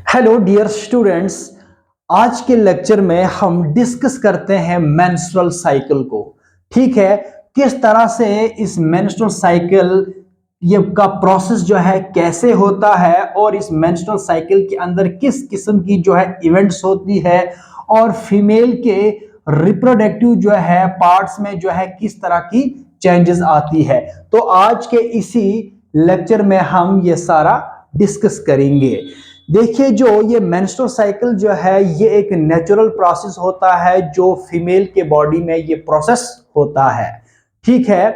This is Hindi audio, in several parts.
Hello dear students. आज के लेक्चर में हम डिस्कस करते हैं मेंस्ट्रुअल साइकिल को। ठीक है, किस तरह से इस मेंस्ट्रुअल साइकिल ये का प्रोसेस जो है कैसे होता है और इस मेंस्ट्रुअल साइकिल के अंदर किस किस्म की जो है इवेंट्स होती है और फीमेल के रिप्रोडक्टिव जो है पार्ट्स में जो है किस तरह की चेंजेस आती है। तो आज के इसी लेक्चर में हम ये सारा डिस्कस करेंगे। देखिए, जो ये मेंस्ट्रुअल साइकिल जो है ये एक नेचुरल प्रोसेस होता है जो फीमेल के बॉडी में ये प्रोसेस होता है। ठीक है,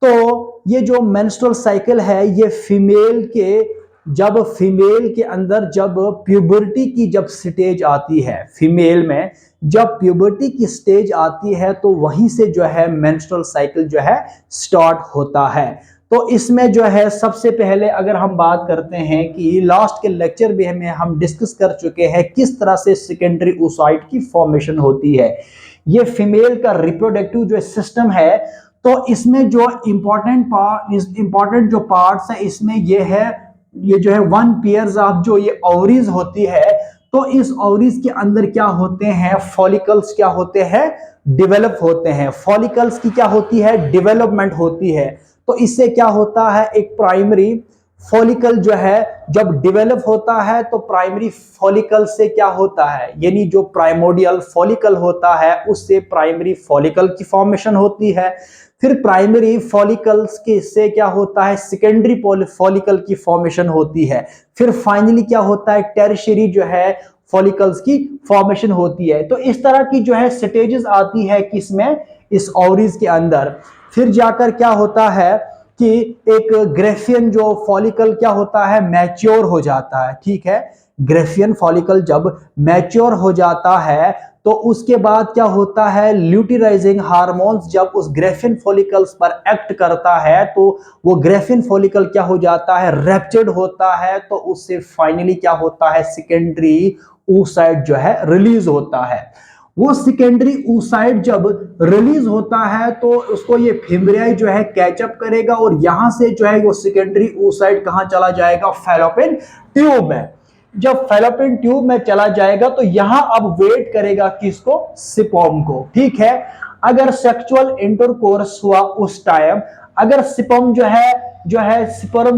तो ये जो मेंस्ट्रुअल साइकिल है ये फीमेल के अंदर जब प्यूबर्टी की जब स्टेज आती है, फीमेल में जब प्यूबर्टी की स्टेज आती है तो वहीं से जो है मेंस्ट्रुअल साइकिल जो है स्टार्ट होता है। तो इसमें जो है सबसे पहले अगर हम बात करते हैं कि लास्ट के लेक्चर में हम डिस्कस कर चुके हैं किस तरह से सेकेंडरी oocyte की फॉर्मेशन होती है। ये फीमेल का रिप्रोडक्टिव जो सिस्टम है, तो इसमें जो इंपॉर्टेंट जो पार्ट्स है इसमें ये जो है वन पेयर्स ऑफ जो ये ओवरीज होती है, तो इस ओवरीज के अंदर क्या होते हैं, फॉलिकल्स क्या होते हैं, डेवलप होते हैं। फॉलिकल्स की क्या होती है, डेवलपमेंट होती है। तो इससे क्या होता है, एक प्राइमरी फॉलिकल जो है जब डेवलप होता है तो प्राइमरी फॉलिकल से क्या होता है, यानी जो प्राइमोडियल फॉलिकल होता है उससे प्राइमरी फॉलिकल की फॉर्मेशन होती है। फिर प्राइमरी फॉलिकल्स के से क्या होता है, सेकेंडरी फॉलिकल की फॉर्मेशन होती है। फिर फाइनली क्या होता है, टेरिशरी जो है फॉलिकल्स की फॉर्मेशन होती है। तो इस तरह की जो है स्टेजेस आती है किसमें, इस ओवरीज के अंदर। फिर जाकर क्या होता है कि एक ग्रेफियन जो फॉलिकल क्या होता है, मैच्योर हो जाता है। ठीक है, ग्रेफियन फॉलिकल जब मैच्योर हो जाता है तो उसके बाद क्या होता है, ल्यूटिराइजिंग हार्मोन्स जब उस ग्रेफियन फॉलिकल्स पर एक्ट करता है तो वो ग्रेफियन फॉलिकल क्या हो जाता है, रैप्चर्ड होता है। तो उससे फाइनली क्या होता है, सेकेंडरी oocyte जो है रिलीज होता है। वो सेकेंडरी oocyte जब रिलीज होता है तो उसको ये फिम्ब्रियाई जो है कैचअप करेगा और यहां से जो है वो सेकेंडरी oocyte कहां चला जाएगा, फैलोपियन ट्यूब में। जब फैलोपियन ट्यूब में चला जाएगा तो यहां अब वेट करेगा किसको, स्पर्म को। ठीक है, अगर सेक्सुअल इंटरकोर्स हुआ उस टाइम, अगर स्पर्म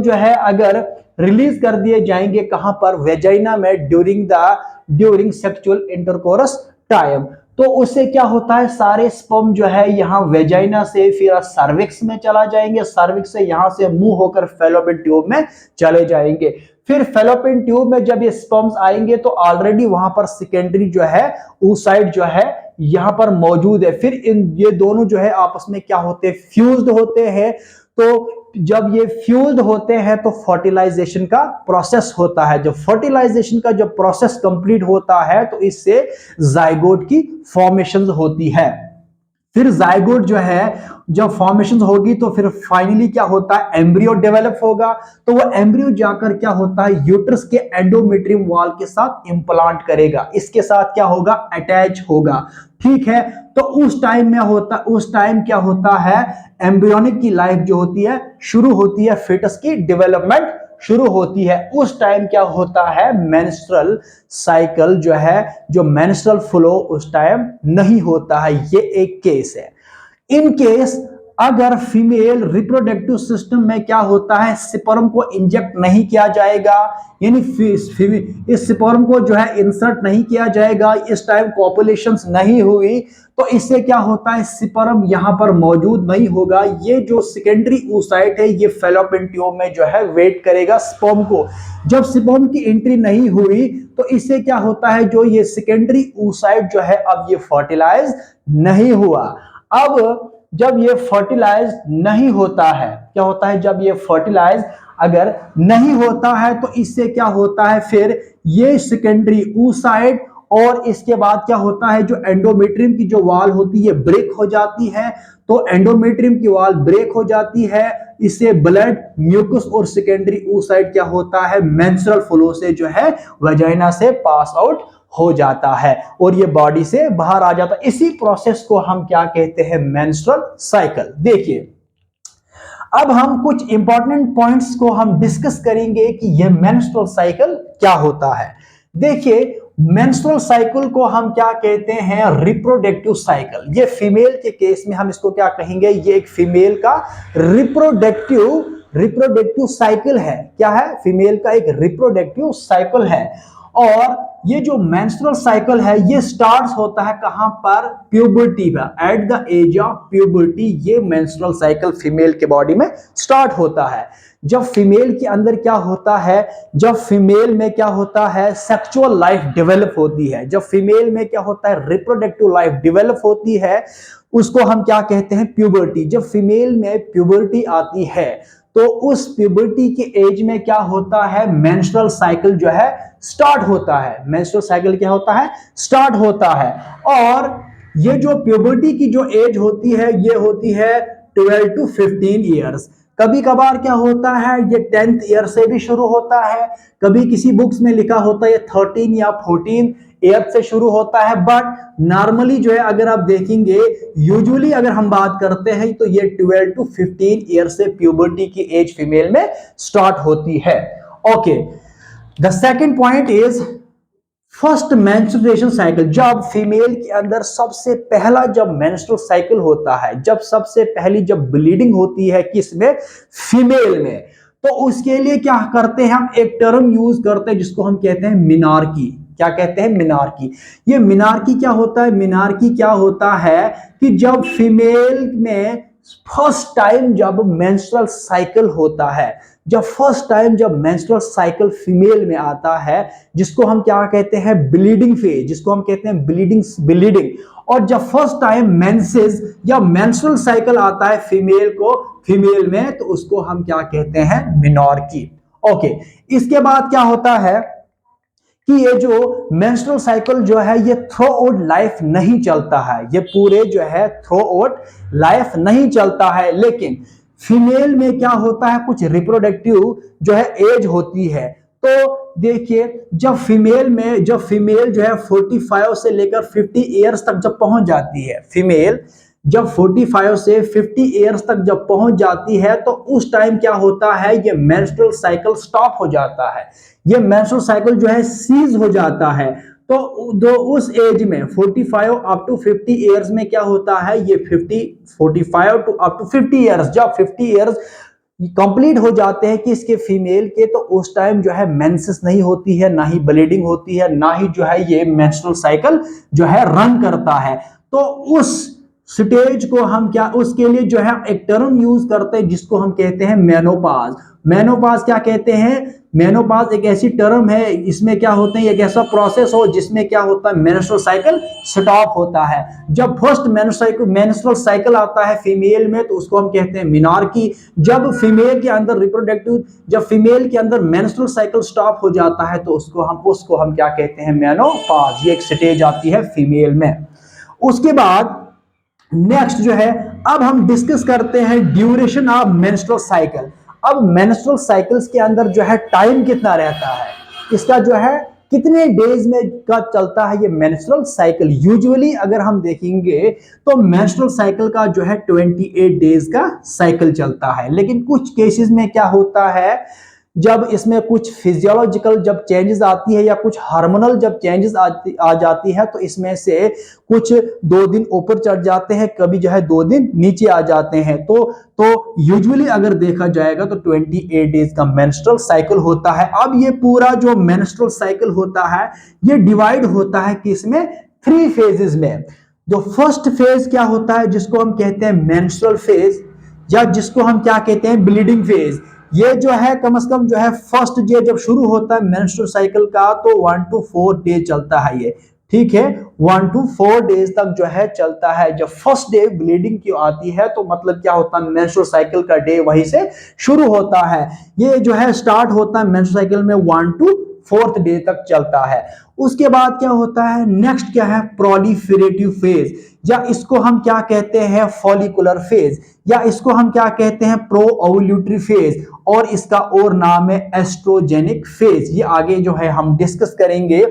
जो है अगर रिलीज कर दिए जाएंगे कहां पर, वेजाइना में, ड्यूरिंग सेक्सुअल इंटरकोर्स टाइम, तो उससे क्या होता है, सारे स्पर्म जो है यहाँ वेजाइना से फिर सर्विक्स में चला जाएंगे, सर्विक्स से यहां से मूव होकर फैलोपियन ट्यूब में चले जाएंगे। फिर फैलोपियन ट्यूब में जब ये स्पर्म्स आएंगे तो ऑलरेडी वहां पर सेकेंडरी जो है oocyte जो है यहां पर मौजूद है। फिर ये दोनों जो है आपस में क्या होते हैं, फ्यूज्ड होते हैं। तो जब ये फ्यूज्ड होते हैं तो फर्टिलाइजेशन का प्रोसेस होता है। जब फर्टिलाइजेशन का जब प्रोसेस कंप्लीट होता है तो इससे जाइगोट की फॉर्मेशन होती है। फिर जाइगोट जो है जब फॉर्मेशन होगी तो फिर फाइनली क्या होता है, एम्ब्रियो डेवलप होगा। तो वो एम्ब्रियो जाकर क्या होता है, यूट्रस के एंडोमेट्रियम वॉल के साथ इंप्लांट करेगा, इसके साथ क्या होगा, अटैच होगा। ठीक है, तो उस टाइम क्या होता है, एम्ब्रियोनिक की लाइफ जो होती है शुरू होती है, फिटस की डेवलपमेंट शुरू होती है। उस टाइम क्या होता है, मेंस्ट्रुअल साइकिल जो है, जो मेंस्ट्रुअल फ्लो उस टाइम नहीं होता है। ये एक केस है। इन केस अगर फीमेल रिप्रोडक्टिव सिस्टम में क्या होता है, स्पर्म को इंजेक्ट नहीं किया जाएगा, यानी इस स्पर्म को जो है इंसर्ट नहीं किया जाएगा, इस टाइम कॉपुलेशंस नहीं हुई, तो इससे क्या होता है, स्पर्म यहां पर मौजूद नहीं होगा। ये जो सेकेंडरी oocyte है ये फैलोपियन ट्यूब में जो है वेट करेगा स्पर्म को। जब स्पर्म की एंट्री नहीं हुई तो इससे क्या होता है, जो ये सेकेंडरी oocyte जो है अब ये फर्टिलाइज नहीं हुआ। अब जब ये फर्टिलाइज नहीं होता है, क्या होता है, जब ये फर्टिलाइज अगर नहीं होता है तो इससे क्या होता है, फिर ये सेकेंडरी oocyte और इसके बाद क्या होता है, जो एंडोमेट्रियम की जो वॉल होती है ब्रेक हो जाती है। तो एंडोमेट्रियम की वॉल ब्रेक हो जाती है, इससे ब्लड, म्यूकस और सेकेंडरी oocyte क्या होता है, मेंस्ट्रुअल फ्लो से जो है वजाइना से पास आउट हो जाता है और ये बॉडी से बाहर आ जाता है। इसी प्रोसेस को हम क्या कहते हैं, मेंस्ट्रुअल साइकिल। देखिए, अब हम कुछ इंपॉर्टेंट पॉइंट्स को हम डिस्कस करेंगे कि यह मेंस्ट्रुअल साइकिल क्या होता है। देखिए, मेंस्ट्रुअल साइकिल को हम क्या कहते हैं, रिप्रोडक्टिव साइकिल। ये फीमेल के केस में हम इसको क्या कहेंगे, ये एक फीमेल का रिप्रोडक्टिव साइकिल है। क्या है, फीमेल का एक रिप्रोडक्टिव साइकिल है। और ये जो मेंस्ट्रुअल साइकिल है ये स्टार्ट होता है कहां पर, प्यूबर्टी पर, at the age of puberty ये मेंस्ट्रुअल साइकिल फीमेल के बॉडी में स्टार्ट होता है। जब फीमेल के अंदर क्या होता है, जब फीमेल में क्या होता है, सेक्सुअल लाइफ डेवलप होती है, जब फीमेल में क्या होता है, रिप्रोडक्टिव लाइफ डेवलप होती है, उसको हम क्या कहते हैं, प्यूबर्टी। जब फीमेल में प्यूबर्टी आती है तो उस प्यूबर्टी के एज में क्या होता है, मेंस्ट्रुअल साइकिल जो है स्टार्ट होता है। मेंस्ट्रुअल साइकिल क्या होता है, स्टार्ट होता है। और ये जो प्यूबर्टी की जो एज होती है ये होती है 12 to 15 ईयर्स। कभी कभार क्या होता है ये 10th ईयर से भी शुरू होता है, कभी किसी बुक्स में लिखा होता है ये 13 या 14 ईयर से शुरू होता है। बट नॉर्मली जो है अगर आप देखेंगे, यूजुअली अगर हम बात करते हैं तो ये 12 to 15 ईयर से प्यूबर्टी की एज फीमेल में स्टार्ट होती है। Okay, the second point is first menstruation cycle. जब फीमेल के अंदर सबसे पहला जब मेंस्ट्रुअल साइकिल होता है, जब सबसे पहली जब ब्लीडिंग होती है किसमें, फीमेल में, तो उसके लिए क्या करते हैं हम, एक टर्म यूज करते हैं जिसको हम कहते हैं मिनार्की। क्या कहते हैं, मिनार्की। ये मिनार्की क्या होता है, मिनार्की क्या होता है कि जब फीमेल में फर्स्ट टाइम जब मेंस्ट्रुअल साइकिल होता है, जब फर्स्ट टाइम जब मेंस्ट्रुअल साइकिल फीमेल में आता है, जिसको हम क्या कहते हैं, ब्लीडिंग फेज, जिसको हम कहते हैं ब्लीडिंग। और जब फर्स्ट टाइम मेंसेस या मेंस्ट्रुअल साइकिल आता है फीमेल में, तो उसको हम क्या कहते हैं, मेनोर्की। ओके, इसके बाद क्या होता है कि ये जो मेंस्ट्रुअल साइकिल जो है ये थ्रू आउट लाइफ नहीं चलता है, ये पूरे जो है थ्रू आउट लाइफ नहीं चलता है। लेकिन फीमेल में क्या होता है, कुछ रिप्रोडक्टिव जो है एज होती है। तो देखिए, जब फीमेल जो है 45 से लेकर 50 ईयर्स तक जब पहुंच जाती है, फीमेल जब 45 से 50 ईयर्स तक जब पहुंच जाती है, तो उस टाइम क्या होता है, ये मेंस्ट्रुअल साइकिल स्टॉप हो जाता है, ये मेंस्ट्रुअल साइकिल जो है सीज हो जाता है। तो उस एज में 45 अप टू 50 ईयर्स में क्या होता है, ये 45 टू अप टू 50 ईयर्स, जब 50 ईयर्स कंप्लीट हो जाते हैं कि इसके फीमेल के, तो उस टाइम जो है मेंसेस नहीं होती है, ना ही ब्लीडिंग होती है, ना ही जो है ये मेंस्ट्रुअल साइकिल जो है रन करता है। तो उस स्टेज को हम क्या, उसके लिए जो है एक टर्म यूज करते हैं जिसको हम कहते हैं मेनोपाज। मेनोपाज क्या कहते हैं, मेनोपाज एक ऐसी टर्म है, इसमें क्या होते हैं, एक ऐसा प्रोसेस हो जिसमें क्या होता है, मेंस्ट्रुअल साइकिल स्टॉप होता है। जब फर्स्ट मेंस्ट्रुअल साइकिल आता है फीमेल में, तो उसको हम कहते हैं मेनार्की। जब फीमेल के अंदर मेंस्ट्रुअल साइकिल स्टॉप हो जाता है, तो उसको हम क्या कहते हैं, मेनोपाज। ये एक स्टेज आती है फीमेल में। उसके बाद नेक्स्ट जो है, अब हम डिस्कस करते हैं ड्यूरेशन ऑफ मेंस्ट्रुअल साइकिल। अब मेंस्ट्रुअल साइकिल्स के अंदर जो है टाइम कितना रहता है, इसका जो है कितने डेज में का चलता है ये मेंस्ट्रुअल साइकिल। यूजुअली अगर हम देखेंगे तो मेंस्ट्रुअल साइकिल का जो है 28 डेज का साइकिल चलता है। लेकिन कुछ केसेस में क्या होता है, जब इसमें कुछ फिजियोलॉजिकल जब चेंजेस आती है या कुछ हार्मोनल जब चेंजेस आ जाती है, तो इसमें से कुछ 2 दिन ऊपर चढ़ जाते हैं, कभी जो है 2 दिन नीचे आ जाते हैं। तो यूजुअली अगर देखा जाएगा तो 28 डेज का मेंस्ट्रुअल साइकिल होता है। अब ये पूरा जो मेंस्ट्रुअल साइकिल होता है ये डिवाइड होता है किसमें, 3 फेजेस में। जो फर्स्ट फेज क्या होता है, जिसको हम कहते हैं मेंस्ट्रुअल फेज, या जिसको हम क्या कहते हैं, ब्लीडिंग फेज। ये जो है कम से कम जो है फर्स्ट डे जब शुरू होता है मेंस्ट्रुअल साइकिल का, तो 1 to 4 डेज चलता है ये, ठीक है, 1 to 4 डेज तक जो है चलता है। जब फर्स्ट डे ब्लीडिंग की आती है, तो मतलब क्या होता है, मेंस्ट्रुअल साइकिल का डे वहीं से शुरू होता है। ये जो है स्टार्ट होता है मेंस्ट्रुअल साइकिल में 1 to 4th डे तक चलता है। उसके बाद क्या होता है, नेक्स्ट क्या है, प्रोलिफेरेटिव फेज, या इसको हम क्या कहते हैं, फॉलिकुलर फेज, या इसको हम क्या कहते हैं, प्रो ओव्यूलेटरी फेज, और इसका और नाम है एस्ट्रोजेनिक फेज। ये आगे जो है हम डिस्कस करेंगे।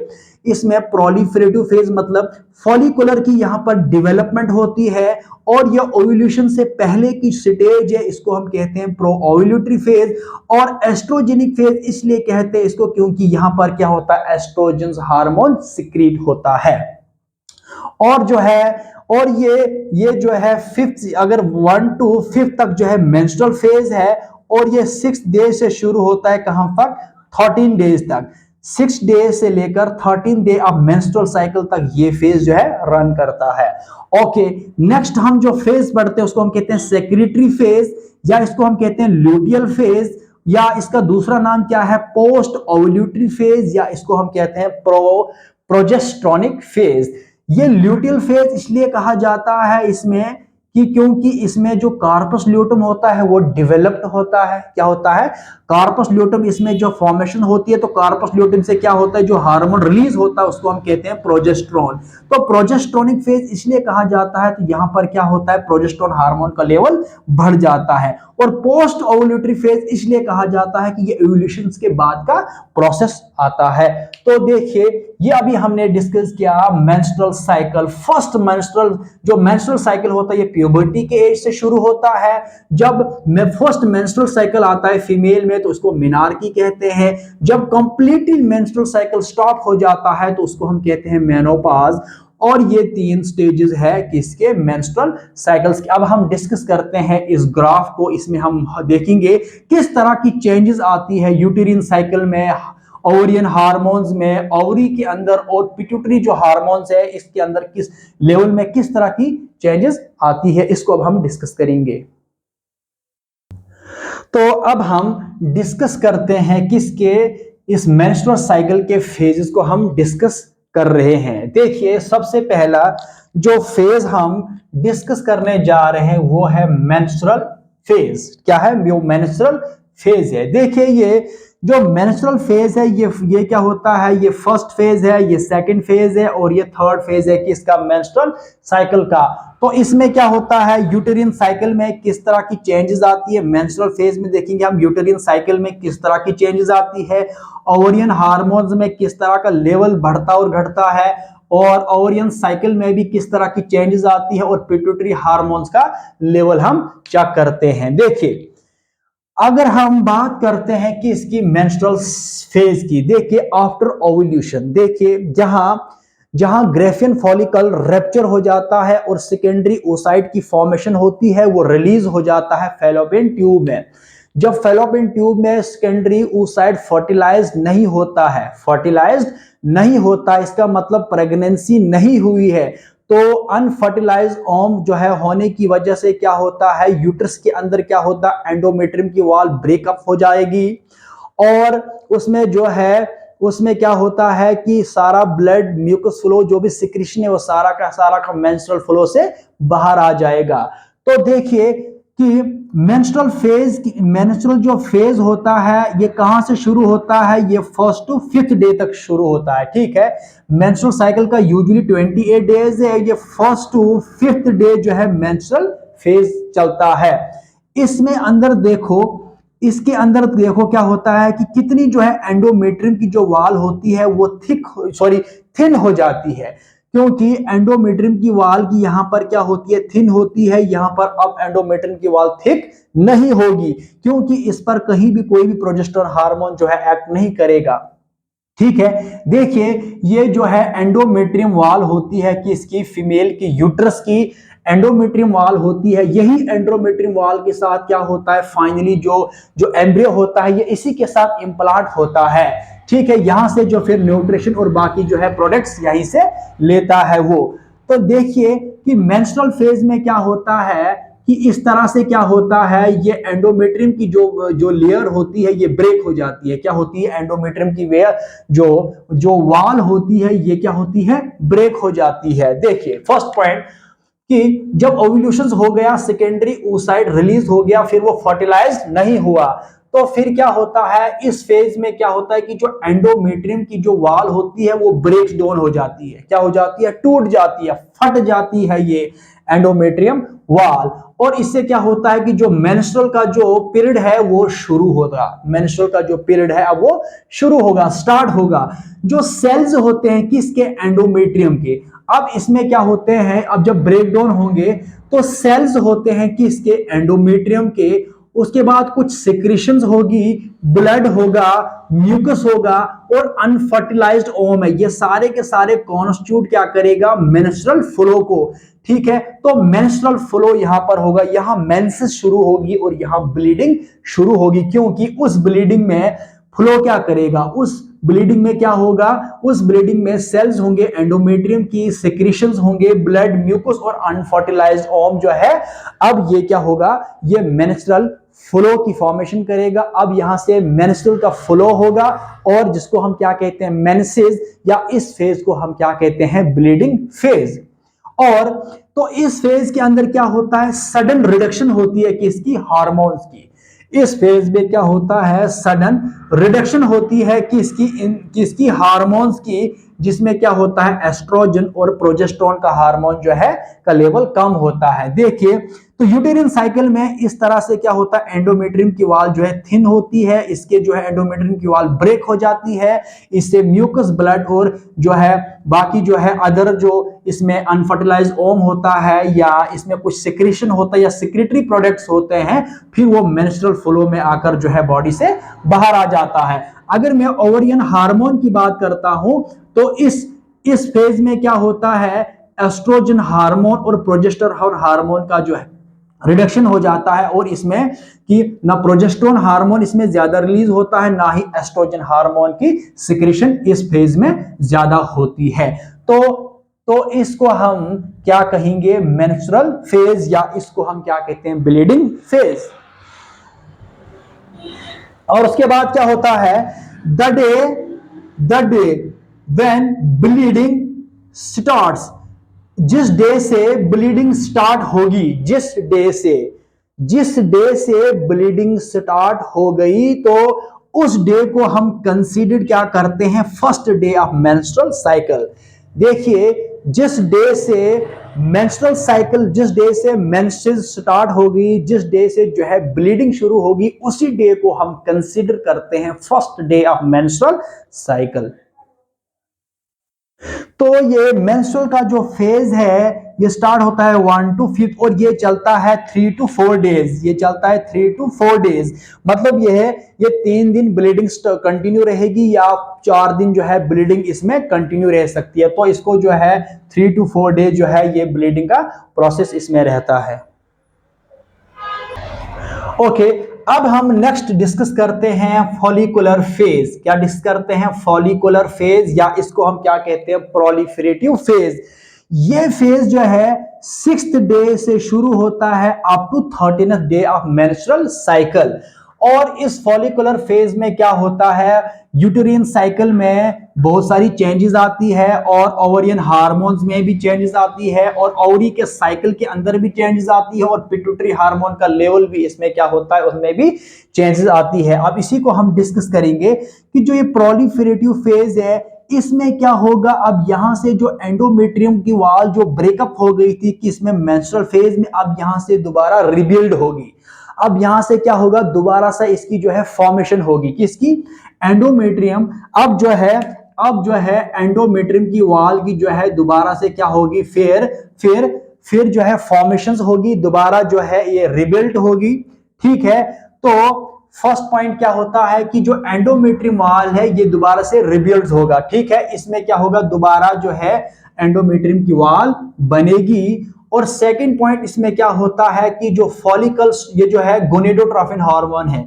इसमें प्रोलिफरेटिव फेज मतलब फॉलिकुलर की यहां पर डेवलपमेंट होती है, और यह ओव्यूलेशन से पहले की स्टेज है, इसको हम कहते हैं प्रो ओव्यूलेटरी फेज। और एस्ट्रोजेनिक फेज इसलिए कहते हैं इसको क्योंकि यहां पर क्या होता है, एस्ट्रोजन हार्मोन सिक्रीट होता है। और जो है, और ये जो है फिफ्थ, अगर 1 to 5 तक जो है मेंस्ट्रुअल फेज है, और ये 6 डे से शुरू होता है कहां तक, 13 डेज तक। 6 डे से लेकर 13 डे ऑफ मेंस्ट्रुअल साइकिल तक ये फेज जो है रन करता है। ओके, नेक्स्ट हम जो फेज पढ़ते हैं उसको हम कहते हैं सेक्रेटरी फेज, या इसको हम कहते हैं लुटियल फेज, या इसका दूसरा नाम क्या है, पोस्ट ओव्यूलेटरी फेज, या इसको हम कहते हैं प्रोजेस्ट्रॉनिक फेज। ये ल्यूटियल फेज इसलिए कहा जाता है इसमें कि क्योंकि इसमें जो कार्पस ल्यूटम होता है वो डेवलप्ड होता है। क्या होता है, कार्पस ल्यूटम, इसमें जो फॉर्मेशन होती है, तो कार्पस ल्यूटम से क्या होता है, जो हार्मोन रिलीज होता है उसको हम कहते हैं प्रोजेस्टेरोन। तो प्रोजेस्टेरोनिक फेज इसलिए कहा जाता है, तो यहां पर क्या होता है, प्रोजेस्टेरोन हार्मोन का लेवल बढ़ जाता है। और पोस्ट ओव्यूलेटरी फेज इसलिए कहा जाता है कि ये ओव्यूलेशन के बाद का प्रोसेस आता है। तो देखिए, ये अभी हमने डिस्कस किया menstrual cycle. First menstrual cycle होता है ये प्यूबर्टी के एज से शुरू होता है। जब फर्स्ट मेंस्ट्रुअल साइकिल आता है फीमेल में तो उसको मेनार्की कहते हैं। जब कंप्लीटली मेंस्ट्रुअल साइकिल स्टॉप हो जाता है तो उसको हम कहते हैं मेनोपॉज। और ये 3 स्टेजेस है किसके, मेंस्ट्रुअल साइकिल्स के। अब हम डिस्कस करते हैं इस ग्राफ को, इसमें हम देखेंगे किस तरह की चेंजेस आती है यूटेरिन साइकिल में, ओवरियन हार्मोन्स में, ओवरी के अंदर, और पिट्यूटरी जो हार्मोन्स है इसके अंदर किस लेवल में किस तरह की चेंजेस आती है, इसको अब हम डिस्कस करेंगे। तो अब हम डिस्कस करते हैं किसके, इस मेंस्ट्रुअल साइकिल के फेजेस को हम डिस्कस कर रहे हैं। देखिए, सबसे पहला जो फेज हम डिस्कस करने जा रहे हैं वो है मेंस्ट्रुअल फेज। क्या है, वो मेंस्ट्रुअल फेज है। देखिए, ये जो मेंस्ट्रुअल फेज है ये क्या होता है, ये फर्स्ट फेज है, ये सेकंड फेज है, और ये थर्ड फेज है किसका, मेंस्ट्रुअल साइकिल का। तो इसमें क्या होता है, यूटेरिन साइकिल में किस तरह की चेंजेस आती है, मेंस्ट्रुअल फेज में देखेंगे हम यूटेरिन साइकिल में किस तरह की चेंजेस आती है, ओवरियन हार्मोन्स में किस तरह का लेवल बढ़ता और घटता है, और ओवरियन साइकिल में भी किस तरह की चेंजेस आती है, और पिट्यूटरी हार्मोन्स का लेवल हम चेक करते हैं। देखिए, अगर हम बात करते हैं कि इसकी मेंस्ट्रुअल फेज की, देखिए आफ्टर ओव्यूलेशन, देखिए जहां ग्रेफियन फॉलिकल रैप्चर हो जाता है और सेकेंडरी ओसाइट की फॉर्मेशन होती है, वो रिलीज हो जाता है फैलोपियन ट्यूब में। जब फैलोपियन ट्यूब में सेकेंडरी ओसाइट फर्टिलाइज्ड नहीं होता, इसका मतलब प्रेगनेंसी नहीं हुई है, तो अनफर्टिलाइज ओम जो है होने की वजह से क्या होता है, यूट्रस के अंदर क्या होता है, एंडोमेट्रियम की वॉल ब्रेकअप हो जाएगी, और उसमें जो है उसमें क्या होता है कि सारा ब्लड म्यूकस फ्लो जो भी सिक्रीशन है वो सारा का मेंस्ट्रुअल फ्लो से बाहर आ जाएगा। तो देखिए कि मेंस्ट्रुअल जो फेज होता है ये कहां से शुरू होता है, ये 1st to 5th डे तक शुरू होता है। ठीक है, मेंस्ट्रुअल साइकिल का यूजुअली 28 डेज है, ये 1st to 5th डे जो है मेंस्ट्रुअल फेज चलता है। इसके अंदर देखो क्या होता है कि कितनी जो है एंडोमेट्रियम की जो वाल होती है वो थिन हो जाती है, क्योंकि एंडोमेट्रियम की वाल की यहां पर क्या होती है, थिन होती है। यहां पर अब एंडोमेट्रियम की वाल थिक नहीं होगी, क्योंकि इस पर कहीं भी कोई भी प्रोजेस्टेरोन हार्मोन जो है एक्ट नहीं करेगा। ठीक है, देखिए ये जो है एंडोमेट्रियम वाल होती है कि इसकी फीमेल की यूट्रस की एंडोमेट्रियम वाल होती है। यही एंडोमेट्रियम वाल के साथ क्या होता है, फाइनली जो एम्ब्रियो होता है ये इसी के साथ इम्प्लांट होता है। ठीक है, यहां से जो फिर न्यूट्रिशन और बाकी जो है प्रोडक्ट्स यहीं से लेता है वो। तो देखिए कि मेंस्ट्रुअल फेज में क्या होता है कि इस तरह से क्या होता है, ये एंडोमेट्रियम की जो लेयर होती है ये ब्रेक हो जाती है। क्या होती है, एंडोमेट्रियम की वेयर जो वाल होती है ये क्या होती है, ब्रेक हो जाती है। देखिए फर्स्ट पॉइंट कि जब ओव्यूलेशन हो गया, सेकेंडरी oocyte रिलीज हो गया, फिर वो फर्टिलाइज नहीं हुआ, तो फिर क्या होता है, इस फेज में क्या होता है कि जो एंडोमेट्रियम की जो वाल होती है वो ब्रेक डाउन हो जाती है। क्या हो जाती है, टूट जाती है, फट जाती है ये एंडोमेट्रियम वॉल। और इससे क्या होता है कि जो मेंस्ट्रुअल का जो पीरियड है वो शुरू होगा, मेंस्ट्रुअल का जो पीरियड है अब वो शुरू होगा, स्टार्ट होगा। जो सेल्स होते हैं किसके, एंडोमेट्रियम के। अब इसमें क्या होते हैं, अब जब ब्रेक डाउन होंगे तो सेल्स होते हैं किसके, एंडोमेट्रियम के। उसके बाद कुछ सिक्रीशंस होगी, ब्लड होगा, म्यूकस होगा और अनफर्टिलाइज्ड ओम है। ये सारे के सारे कॉन्स्टिट्यूट क्या करेगा, मेंस्ट्रुअल फ्लो को। ठीक है, तो मेंस्ट्रुअल फ्लो यहां पर होगा, यहां मेंसेस शुरू होगी और यहां ब्लीडिंग शुरू होगी, क्योंकि उस ब्लीडिंग में फ्लो क्या करेगा, उस ब्लीडिंग में क्या होगा, उस ब्लीडिंग में सेल्स होंगे एंडोमेट्रियम की, सिक्रीशंस होंगे, ब्लड, म्यूकस और अनफर्टिलाइज्ड ओम जो है, अब ये क्या होगा, ये मेंस्ट्रुअल फ्लो की फॉर्मेशन करेगा। अब यहां से मेंस्ट्रुअल का फ्लो होगा और जिसको हम क्या कहते हैं, मेंसेस, या इस फेज को हम क्या कहते हैं, ब्लीडिंग फेज। और तो इस फेज के अंदर क्या होता है, सडन रिडक्शन होती है किसकी, हार्मोन्स की। इस फेज में क्या होता है, सडन रिडक्शन होती है किसकी, हार्मोन्स की, जिसमें क्या होता है, एस्ट्रोजन और प्रोजेस्टेरोन का हार्मोन जो है का लेवल कम होता है। देखिए, तो यूटेरियन साइकिल में इस तरह से क्या होता है, एंडोमेट्रियम की वॉल जो है थिन होती है, इसके जो है एंडोमेट्रियम की वॉल ब्रेक हो जाती है, इससे म्यूकस, ब्लड और जो है बाकी जो है अदर जो इसमें अनफर्टिलाइज्ड ओम होता है या इसमें कुछ सिक्रीशन होता है या सिक्रेटरी प्रोडक्ट्स होते हैं, फिर वो मेंस्ट्रुअल फ्लो में आकर जो है बॉडी से बाहर आ जाता है। अगर मैं ओवरियन हार्मोन की बात करता हूं तो इस फेज में क्या होता है, एस्ट्रोजन हार्मोन और प्रोजेस्टेरोन हार्मोन का जो है रिडक्शन हो जाता है, और इसमें कि ना प्रोजेस्टेरोन हार्मोन इसमें ज्यादा रिलीज होता है, ना ही एस्ट्रोजन हार्मोन की सिक्रीशन इस फेज में ज्यादा होती है। तो इसको हम क्या कहेंगे, मेंस्ट्रुअल फेज, या इसको हम क्या कहते हैं, ब्लीडिंग फेज। और उसके बाद क्या होता है, the day when bleeding starts, जिस डे से ब्लीडिंग स्टार्ट होगी, जिस डे से ब्लीडिंग स्टार्ट हो गई, तो उस डे को हम कंसीडर क्या करते हैं, first day of menstrual cycle. देखिए, जिस डे से मेंसेस स्टार्ट होगी, जिस डे से जो है ब्लीडिंग शुरू होगी, उसी डे को हम कंसीडर करते हैं first day of menstrual cycle. तो ये मेंस्ट्रुअल का जो फेज है ये स्टार्ट होता है 1 to 5 और ये चलता है 3 to 4 डेज, ये चलता है 3 to 4 डेज। मतलब ये 3 दिन ब्लीडिंग कंटिन्यू रहेगी या 4 दिन जो है ब्लीडिंग इसमें कंटिन्यू रह सकती है। तो इसको जो है 3 to 4 डेज जो है ये ब्लीडिंग का प्रोसेस इसमें रहता है। ओके, अब हम नेक्स्ट डिस्कस करते हैं फॉलिकुलर फेज। क्या डिस्कस करते हैं, फॉलिकुलर फेज, या इसको हम क्या कहते हैं, प्रोलिफरेटिव फेज। ये फेज जो है 6th डे से शुरू होता है up to 13th day of menstrual cycle. और इस फॉलिकुलर फेज में क्या होता है, यूटेरियन साइकिल में बहुत सारी चेंजेस आती है और ओवरियन हार्मोन्स में भी चेंजेस आती है और ओवरी के साइकिल के अंदर भी चेंजेस आती है और पिट्यूटरी हार्मोन का लेवल भी इसमें क्या होता है, उसमें भी चेंजेस आती है। अब इसी को हम डिस्कस करेंगे कि जो ये प्रोलिफरेटिव फेज है इसमें क्या होगा। अब यहां से जो एंडोमेट्रियम की वॉल जो ब्रेकअप हो गई थी कि इसमें मेंस्ट्रुअल फेज में, अब यहां से दोबारा रिबिल्ड होगी। अब यहां से क्या होगा, दोबारा से इसकी जो है फॉर्मेशन होगी, किसकी, एंडोमेट्रियम। अब जो है एंडोमेट्रियम की वॉल की जो है दोबारा से क्या होगी, फिर जो है फॉर्मेशंस होगी, दोबारा जो है ये रिबिल्ड होगी। ठीक है, तो फर्स्ट पॉइंट क्या होता है कि जो एंडोमेट्रियम वॉल है ये दोबारा से रिबिल्ड होगा। ठीक है, इसमें क्या होगा, दोबारा जो है एंडोमेट्रियम की वॉल बनेगी। और सेकंड पॉइंट इसमें क्या होता है कि जो फॉलिकल्स, ये जो है गोनेडोट्रोफिन हार्मोन है,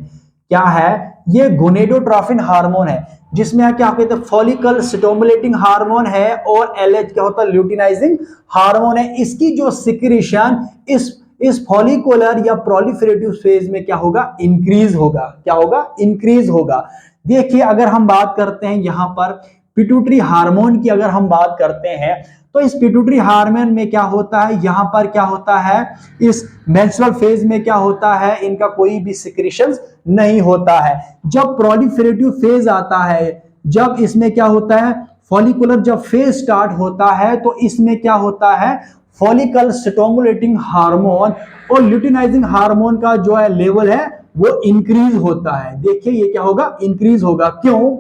क्या है, ये गोनेडोट्रोफिन हार्मोन है, जिसमें क्या कहते हैं, फॉलिकल स्टिमुलेटिंग हार्मोन है और एलएच क्या होता है, ल्यूटिनाइजिंग हार्मोन है। इसकी जो सिक्रीशन इस फॉलिकुलर या प्रोलिफरेटिव फेज में क्या होगा, इंक्रीज होगा। क्या होगा, इंक्रीज होगा। देखिए, अगर हम बात करते हैं यहां पर पिट्यूटरी हार्मोन की, अगर हम बात करते हैं तो इस पिट्यूटरी हार्मोन में क्या होता है, यहां पर क्या होता है, इस मेंस्ट्रुअल फेज में क्या होता है, इनका कोई भी सिक्रीशंस नहीं होता है। जब प्रोलिफरेटिव फेज आता है, जब इसमें क्या होता है, फॉलिकुलर जब फेज स्टार्ट होता है तो इसमें क्या होता है, फॉलिकल स्टिमुलेटिंग हार्मोन और ल्यूटिनाइजिंग हार्मोन का जो है लेवल है वो इंक्रीज होता है। देखिए ये क्या होगा, इंक्रीज होगा। क्यों?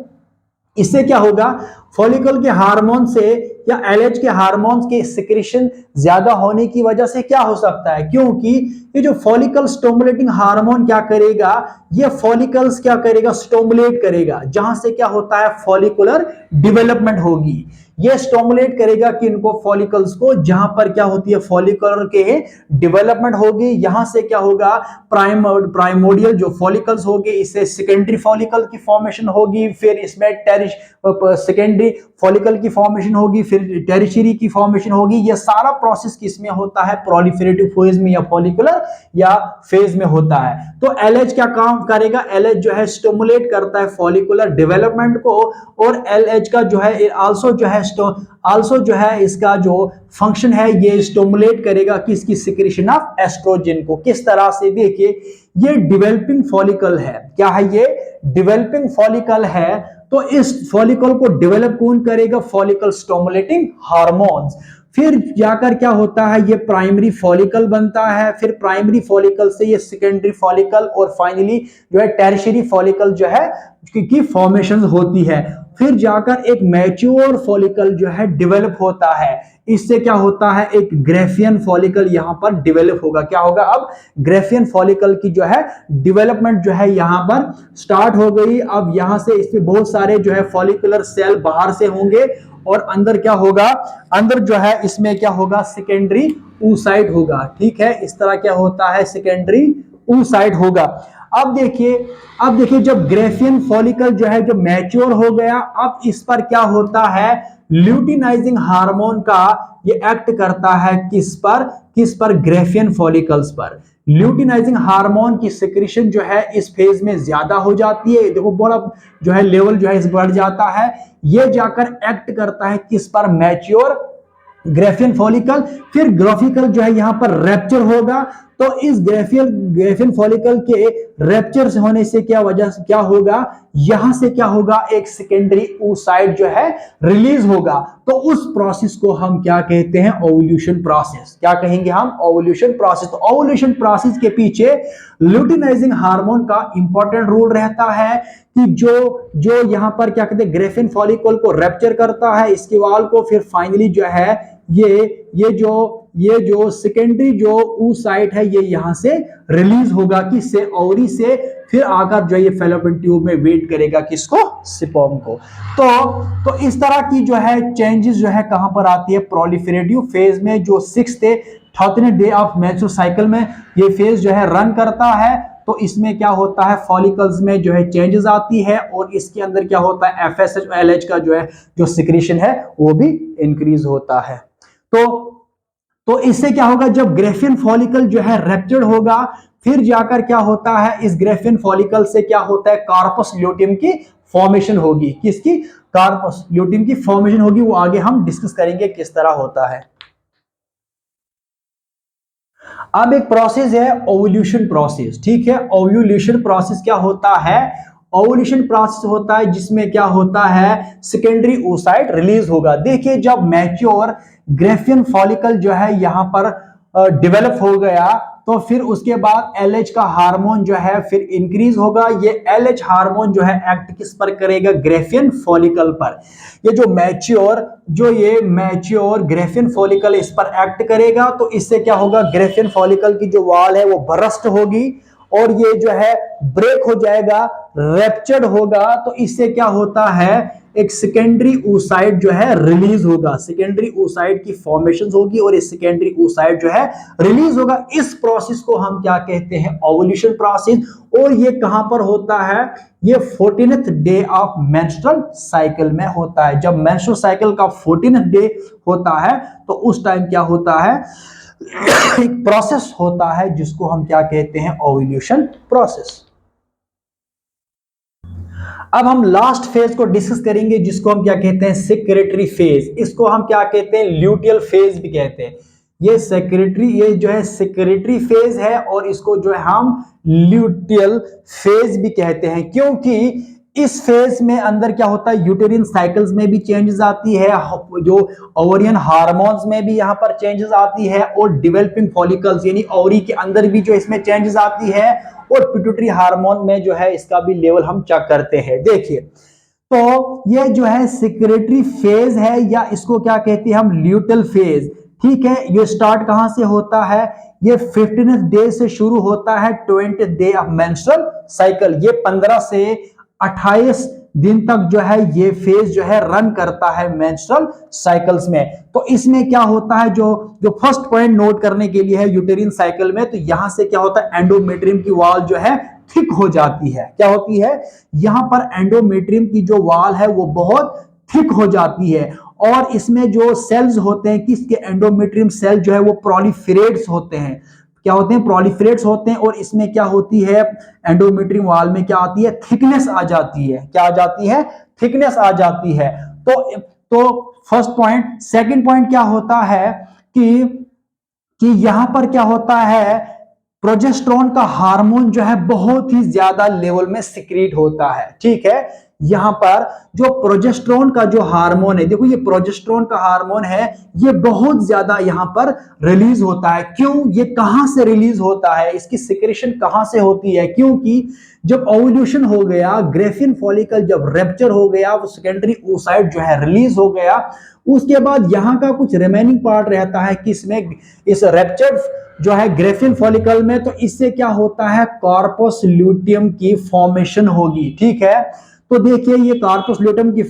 इससे क्या होगा, फॉलिकल के हार्मोन से या एलएच के हार्मोन्स के सिक्रेशन ज्यादा होने की वजह से क्या हो सकता है, क्योंकि ये जो फॉलिकल स्टिमुलेटिंग हार्मोन क्या करेगा, ये फॉलिकल्स क्या करेगा, स्टिमुलेट करेगा, जहां से क्या होता है, फॉलिकुलर डेवलपमेंट होगी। ये स्टिमुलेट करेगा कि इनको फॉलिकल्स को, जहां पर क्या होती है, फॉलिकुलर के डेवलपमेट होगी। यहां से क्या होगा, प्राइमोडियल जो फॉलिकल्स होंगे, इससे सेकेंडरी फॉलिकल की फॉर्मेशन होगी, फिर इसमें सेकेंडरी फॉलिकल की फॉर्मेशन होगी, फिर टेरिशरी की फॉर्मेशन होगी। यह सारा प्रोसेस किसमें होता है, प्रोलिफरेटिव फेज में या फॉलिकुलर या फेज में होता है। तो एलएच क्या काम करेगा, एलएच जो है स्टिमुलेट करता है फॉलिकुलर डेवलपमेंट को, और एलएच का जो है आल्सो जो है इसका जो फंक्शन है, ये स्टिमुलेट करेगा किसकी, सिक्रेशन ऑफ एस्ट्रोजन को। किस तरह से, देखिए ये डेवलपिंग फॉलिकल है, क्या है ये, डेवलपिंग फॉलिकल है। तो इस फॉलिकल को डेवलप कौन करेगा, फॉलिकल स्टिमुलेटिंग हार्मोन्स। फिर जाकर क्या होता है, ये प्राइमरी फॉलिकल बनता है, फिर प्राइमरी फॉलिकल से ये सेकेंडरी फॉलिकल और फाइनली जो है टर्शियरी फॉलिकल जो है की फॉर्मेशन होती है। फिर जाकर एक मैच्योर फॉलिकल जो है डेवलप होता है। इससे क्या होता है, एक ग्रेफियन फॉलिकल यहां पर डेवलप होगा। क्या होगा, अब ग्रेफियन फॉलिकल की जो है डेवलपमेंट जो है यहां पर स्टार्ट हो गई। अब यहां से इसमें बहुत सारे जो है फॉलिकुलर सेल बाहर से होंगे और अंदर क्या होगा, अंदर जो है इसमें क्या होगा, सेकेंडरी oocyte होगा। ठीक है, इस तरह क्या होता है, सेकेंडरी oocyte होगा। अब देखिए जब ग्रेफियन फॉलिकल जो है जो मैच्योर हो गया, अब इस पर क्या होता है, ल्यूटिनाइजिंग हार्मोन का ये एक्ट करता है किस पर, ग्रेफियन फॉलिकल्स पर। ल्यूटिनाइजिंग हार्मोन की सिक्रेशन जो है इस फेज में ज्यादा हो जाती है। देखो बड़ा जो है लेवल जो है इस बढ़ जाता है। ये जाकर एक्ट करता है किस पर, मैच्योर ग्रेफियन फॉलिकल। फिर ग्राफिकल जो है यहां पर रैप्चर होगा। तो इस ग्रेफियन फॉलिकल के रैप्चर होने से क्या होगा, यहां से क्या होगा, एक सेकेंडरी oocyte जो है रिलीज होगा। तो उस प्रोसेस को हम क्या कहते हैं, ओवुलेशन प्रोसेस। क्या कहेंगे हम, ओवुलेशन प्रोसेस। तो ओवुलेशन प्रोसेस के पीछे ल्यूटिनाइजिंग हार्मोन का इंपॉर्टेंट रोल रहता है कि जो यहां पर क्या कहते हैं, ग्रेफियन फॉलिकल को रैप्चर करता है, इसके वाल को, फिर फाइनली जो है ये जो सेकेंडरी जो oocyte है ये यहां से रिलीज होगा, किससे, ओवरी से। फिर आकर जो ये फैलोपियन ट्यूब में वेट करेगा किसको, स्पर्म को। तो इस तरह की जो है चेंजेस जो है कहां पर आती है, प्रोलिफरेटिव फेज में, जो 6th 14th day of menstrual cycle में ये फेज जो है रन करता है। तो इसमें क्या होता है, फॉलिकल्स में जो है चेंजेस आती है, और इसके अंदर क्या होता है, एफएसएच एलएच का जो है जो सिक्रेशन है वो भी इंक्रीज होता है। तो इससे क्या होगा, जब ग्रेफियन फॉलिकल जो है रैप्चर्ड होगा, फिर जाकर क्या होता है, इस ग्रेफियन फॉलिकल से क्या होता है, कार्पस ल्यूटियम की फॉर्मेशन होगी। किसकी, कार्पस ल्यूटियम की फॉर्मेशन होगी। वो आगे हम डिस्कस करेंगे किस तरह होता है। अब एक प्रोसेस है ओवुलेशन प्रोसेस। ठीक है, ओवुलेशन प्रोसेस क्या होता है, ओवुलेशन प्रोसेस होता है जिसमें क्या होता है, सेकेंडरी oocyte रिलीज होगा। देखिए जब मैच्योर ग्रेफियन फॉलिकल जो है यहां पर डेवलप हो गया, तो फिर उसके बाद एलएच का हार्मोन जो है फिर इंक्रीज होगा। ये एलएच हार्मोन जो है एक्ट किस पर करेगा, ग्रेफियन फॉलिकल पर। ये मैच्योर ग्रेफियन फॉलिकल इस पर एक्ट करेगा। तो इससे क्या होगा, ग्रेफियन फॉलिकल की जो वॉल है वो बरस्ट होगी और ये जो है ब्रेक हो जाएगा, रैप्चर्ड होगा। तो इससे क्या होता है, एक सेकेंडरी oocyte जो है रिलीज होगा, सेकेंडरी oocyte की फॉर्मेशन होगी और इस सेकेंडरी oocyte जो है रिलीज होगा। इस प्रोसेस को हम क्या कहते हैं, ओवुलेशन प्रोसेस। और ये कहां पर होता है, ये 14th day of menstrual cycle में होता है। जब मेंस्ट्रुअल साइकिल का 14th डे होता है तो उस टाइम क्या होता है, एक प्रोसेस होता है जिसको हम क्या कहते हैं, ओवुलेशन प्रोसेस। अब हम लास्ट फेज को डिस्कस करेंगे जिसको हम क्या कहते हैं, सेक्रेटरी फेज। इसको हम क्या कहते हैं, ल्यूटियल फेज भी कहते हैं। ये जो है सेक्रेटरी फेज है और इसको जो है हम ल्यूटियल फेज भी कहते हैं, क्योंकि इस फेज में अंदर क्या होता है, यूटेरिन साइकिल्स में भी चेंजेस आती है, जो ओवरियन हार्मोन्स में भी यहां पर चेंजेस आती है, और डेवलपिंग फॉलिकल्स यानी ओवरी के अंदर भी जो इसमें चेंजेस आती है, और पिट्यूटरी हार्मोन में जो है इसका भी लेवल हम चेक करते हैं। देखिए, तो ये जो है सेक्रेटरी फेज है, या इसको क्या कहते हैं हम, ल्यूटल फेज। ठीक है, ये स्टार्ट कहां से होता है, ये 15th डे से शुरू होता है, 20th day of menstrual cycle. ये 15 से 28 दिन तक जो है ये फेज जो है रन करता है मेंस्ट्रुअल साइकिल्स में। तो इसमें क्या होता है, जो जो फर्स्ट पॉइंट नोट करने के लिए है यूटेरिन साइकिल में, तो यहां से क्या होता है, एंडोमेट्रियम की वॉल जो है थिक हो जाती है। क्या होती है, यहां पर एंडोमेट्रियम की जो वॉल है वो बहुत थिक हो जाती है, और इसमें जो सेल्स होते हैं, किसके, एंडोमेट्रियम सेल जो है वो प्रोलिफरेट्स होते हैं। क्या होते हैं, प्रोलिफरेट्स होते हैं, और इसमें क्या होती है, एंडोमेट्रियम वॉल में क्या आती है, थिकनेस आ जाती है। क्या आ जाती है, थिकनेस आ जाती है। तो फर्स्ट पॉइंट। सेकंड पॉइंट क्या होता है कि यहां पर क्या होता है, प्रोजेस्टेरोन का हार्मोन जो है बहुत ही ज्यादा लेवल में सिक्रीट होता है। ठीक है, यहां पर जो प्रोजेस्टेरोन का जो हार्मोन है, देखो ये प्रोजेस्टेरोन का हार्मोन है, ये बहुत ज्यादा यहां पर रिलीज होता है। क्यों, ये कहां से रिलीज होता है, इसकी सिक्रेशन कहां से होती है, क्योंकि जब ओव्यूलेशन हो गया, ग्रेफिन फॉलिकल जब रैप्चर हो गया, वो सेकेंडरी oocyte जो है रिलीज हो गया, उसके बाद यहां का कुछ रिमेनिंग पार्ट रहता है किसमें, इस रैप्चर्ड जो है ग्रेफिन फॉलिकल में। तो इससे क्या होता है, कार्पस ल्यूटियम की फॉर्मेशन होगी। ठीक है, तो देखिए ये कार्पस ल्यूटियम की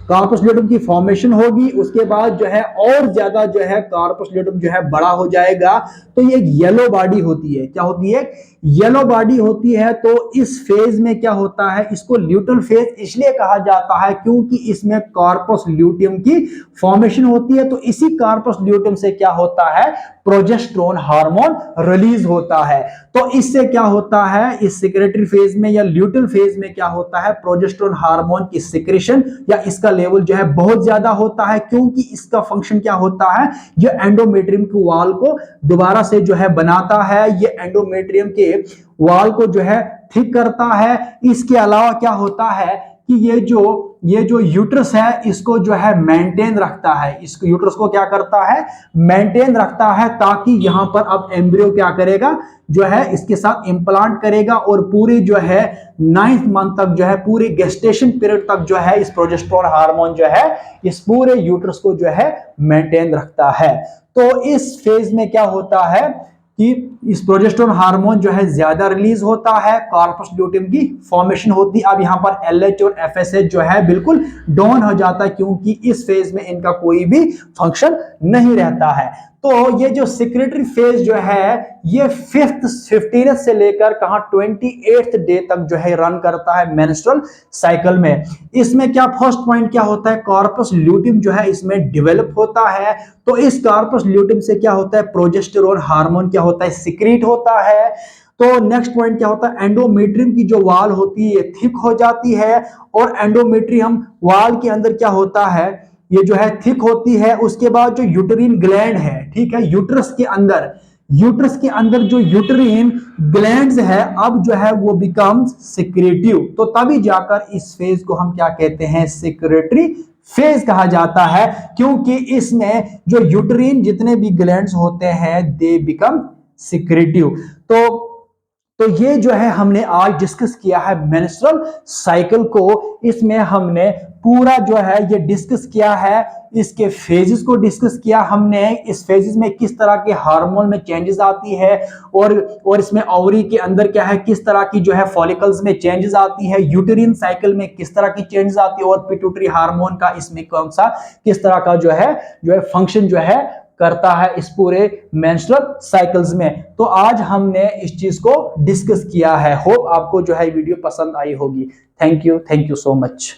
कार्पस ल्यूटियम की फॉर्मेशन होगी, उसके बाद जो है और ज्यादा जो है कार्पस ल्यूटियम जो है बड़ा हो जाएगा। तो ये एक येलो बॉडी होती है। क्या होती है, येलो बॉडी होती है। तो इस फेज में क्या होता है, इसको ल्यूटल फेज इसलिए कहा जाता है क्योंकि इसमें कार्पस ल्यूटियम की फॉर्मेशन होती है। तो इसी कार्पस ल्यूटियम से क्या होता है, प्रोजेस्टेरोन हार्मोन रिलीज होता है। तो इससे क्या होता है, इस सेक्रेटरी फेज में या ल्यूटल फेज में क्या होता है, प्रोजेस्टेरोन हार्मोन की सिक्रेशन या इसका लेवल जो है बहुत ज्यादा होता है, क्योंकि इसका फंक्शन क्या होता है, ये एंडोमेट्रियम की वॉल को दोबारा से जो है बनाता है, ये एंडोमेट्रियम के वॉल को जो है ठीक करता है। इसके अलावा क्या होता है कि ये जो यूट्रस है इसको जो है मेंटेन रखता है, इसको यूट्रस को क्या करता है, मेंटेन रखता है, ताकि यहां पर अब एम्ब्रियो क्या करेगा, जो है इसके साथ इंप्लांट करेगा, और पूरी जो है 9th मंथ तक जो है, पूरी गेस्टेशन पीरियड तक जो है इस प्रोजेस्टेरोन हार्मोन जो है इस पूरे यूट्रस को जो है मेंटेन रखता है। तो इस फेज में क्या होता है कि इस प्रोजेस्टेरोन हार्मोन जो है ज्यादा रिलीज होता है, कार्पस ल्यूटियम की फॉर्मेशन होती है। अब यहां पर LH और FSH जो है बिल्कुल डाउन हो जाता है, क्योंकि इस फेज में इनका कोई भी फंक्शन नहीं रहता है। तो ये जो सेक्रेटरी फेज जो है ये 15th से लेकर कहां 28th डे तक जो है रन करता है मेंस्ट्रुअल साइकिल में। इसमें क्या फर्स्ट पॉइंट क्या होता है, कार्पस ल्यूटियम जो है इसमें डेवलप होता है। तो इस कार्पस ल्यूटियम से क्या होता है, प्रोजेस्टेरोन हार्मोन क्या होता है, सिक्रीट होता है। तो नेक्स्ट पॉइंट क्या होता है, एंडोमेट्रियम की जो वॉल होती है ये थिक हो जाती है, और एंडोमेट्रियम वॉल के अंदर क्या होता है, ये जो है थिक होती है। उसके बाद जो यूटेरिन ग्लैंड है, ठीक है, यूट्रस के अंदर जो यूटेरिन ग्लैंड्स है अब जो है वो बिकम्स सिक्रेटिव। तो तभी जाकर इस फेज को हम क्या कहते हैं, सेक्रेटरी फेज कहा जाता है, क्योंकि इसमें जो यूटेरिन जितने भी ग्लैंड्स होते हैं दे बिकम सिक्रेटिव। तो ये जो है हमने आज डिस्कस किया है मेंस्ट्रुअल साइकिल को। इसमें हमने पूरा जो है ये डिस्कस किया है, इसके फेजेस को डिस्कस किया हमने, इस फेजेस में किस तरह के हार्मोन में चेंजेस आती है, और इसमें ओवरी के अंदर क्या है, किस तरह की जो है फॉलिकल्स में चेंजेस आती है, यूटेरिन साइकिल में किस तरह की चेंजेस आती है, और पिट्यूटरी हार्मोन का इसमें कौन सा किस तरह का जो है फंक्शन जो है करता है इस पूरे मेंस्ट्रुअल साइकिल्स में। तो आज हमने इस चीज को डिस्कस किया है। होप आपको जो है वीडियो पसंद आई होगी। Thank you so much.